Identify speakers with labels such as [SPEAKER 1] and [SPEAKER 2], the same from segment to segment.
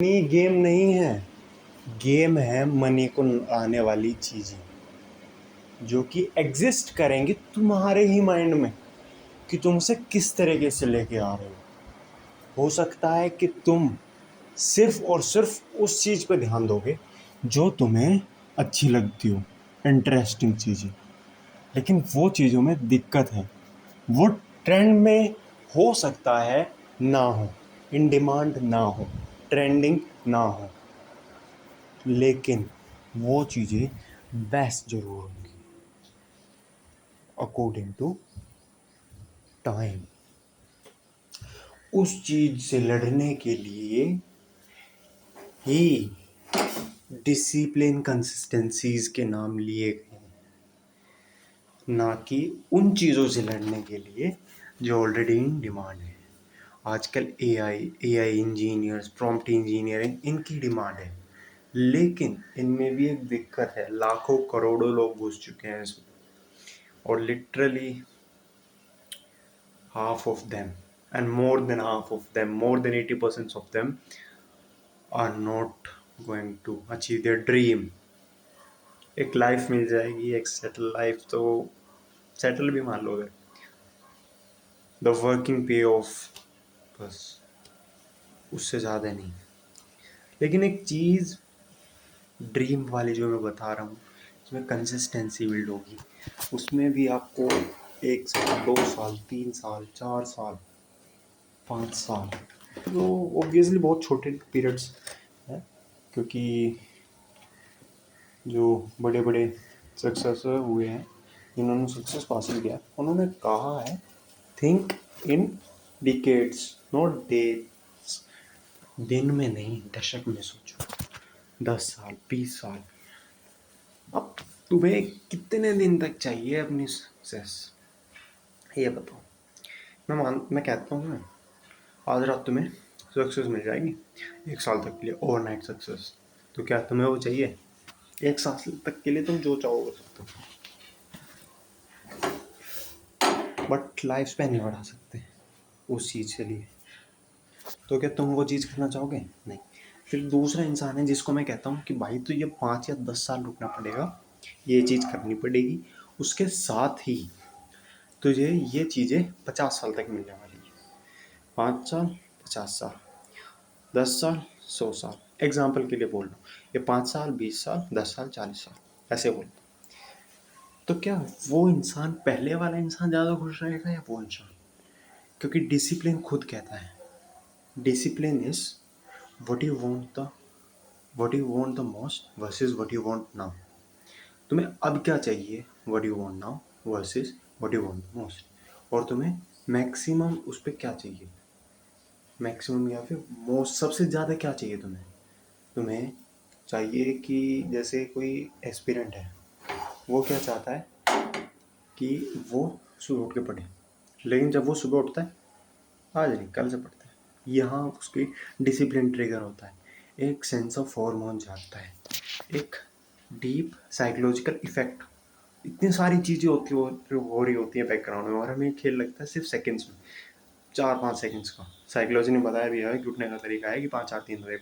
[SPEAKER 1] Money game नहीं है, game है मनी को आने वाली चीज़ें जो कि एग्जिस्ट करेंगी तुम्हारे ही माइंड में कि तुम उसे किस तरीके से लेके आ रहे हो सकता है कि तुम सिर्फ और सिर्फ उस चीज़ पे ध्यान दोगे जो तुम्हें अच्छी लगती हो, इंटरेस्टिंग चीज़ें, लेकिन वो चीज़ों में दिक्कत है। वो ट्रेंड में हो सकता है ना हो, इन डिमांड ना हो, ट्रेंडिंग ना हो, लेकिन वो चीज़ें बेस्ट जरूर होंगी अकॉर्डिंग टू टाइम। उस चीज़ से लड़ने के लिए ही डिसिप्लिन कंसिस्टेंसीज के नाम लिए गए हैं, ना कि उन चीज़ों से लड़ने के लिए जो ऑलरेडी इन डिमांड है। आजकल एआई इंजीनियर्स, प्रॉम्प्ट इंजीनियरिंग, इनकी डिमांड है, लेकिन इनमें भी एक दिक्कत है, लाखों करोड़ों लोग घुस चुके हैं इसमें और literally half of them and more than half of them, more than 80% of them are not going to achieve their dream। एक लाइफ मिल जाएगी, एक सेटल लाइफ, तो सेटल भी मान लो अगर, द वर्किंग पे ऑफ, बस उससे ज़्यादा नहीं। लेकिन एक चीज़ ड्रीम वाली जो मैं बता रहा हूँ, उसमें कंसिस्टेंसी बिल्ड होगी, उसमें भी आपको 1 साल, 2 साल, 3 साल, 4 साल, 5 साल, तो ऑब्वियसली बहुत छोटे पीरियड्स हैं, क्योंकि जो बड़े बड़े सक्सेस हुए हैं, जिन्होंने सक्सेस हासिल किया, उन्होंने कहा है think in decades not days. दिन में नहीं, दशक में सोचो, 10 साल, 20 साल। अब तुम्हें कितने दिन तक चाहिए अपनी सक्सेस, ये बताओ। मैं कहता हूँ ना, आज रात तुम्हें सक्सेस मिल जाएगी 1 साल तक के लिए, ओवरनाइट सक्सेस, तो क्या तुम्हें वो चाहिए? 1 साल तक के लिए तुम जो चाहो कर सकते हो, बट लाइफ स्पैन नहीं बढ़ा सकते उस चीज़ के लिए। तो क्या तुम वो चीज़ करना चाहोगे? नहीं। फिर दूसरा इंसान है जिसको मैं कहता हूँ कि भाई तुझे 5 या 10 साल रुकना पड़ेगा, ये चीज़ करनी पड़ेगी, उसके साथ ही तुझे ये चीज़ें 50 साल तक मिलने वाली है। 5 साल, 50 साल, 10 साल, 100 साल, एग्जाम्पल के लिए बोल रहा हूँ, ये 5 साल, 20 साल, 10 साल, 40 साल, ऐसे बोल। तो क्या वो इंसान, पहले वाला इंसान ज़्यादा खुश रहेगा या वो इंसान? क्योंकि डिसिप्लिन खुद कहता है, discipline is what you want the most versus what you want now. तुम्हें अब क्या चाहिए, what you want now versus what you want most, और तुम्हें मैक्सिमम उस पर क्या चाहिए, मैक्सिमम या फिर मोस्ट, सबसे ज़्यादा क्या चाहिए तुम्हें। तुम्हें चाहिए कि जैसे कोई एस्पिरेंट है, वो क्या चाहता है कि वो सुबह उठ के पढ़े, लेकिन जब वो सुबह उठता है, आज नहीं कल से पढ़ता है, यहाँ उसकी डिसिप्लिन ट्रिगर होता है, एक सेंस ऑफ हॉर्मोन जागता है, एक डीप साइकोलॉजिकल इफेक्ट, इतनी सारी चीज़ें हो रही होती है बैकग्राउंड में, और हमें खेल लगता है सिर्फ सेकंड्स में, 4-5 सेकंड्स का। साइकोलॉजी ने बताया भी है कि उठने का तरीका है कि 5-4-3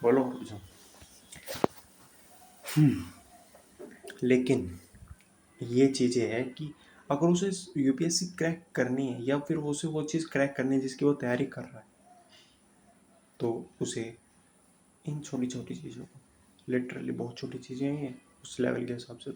[SPEAKER 1] बोलो उठ जाओ। लेकिन ये चीज़ें हैं कि अगर उसे यूपीएससी क्रैक करनी है, या फिर उसे वो चीज़ क्रैक करनी है जिसकी वो तैयारी कर रहा है, तो उसे इन छोटी छोटी चीज़ों को, लिटरली बहुत छोटी चीज़ें हैं ये उस लेवल के हिसाब से,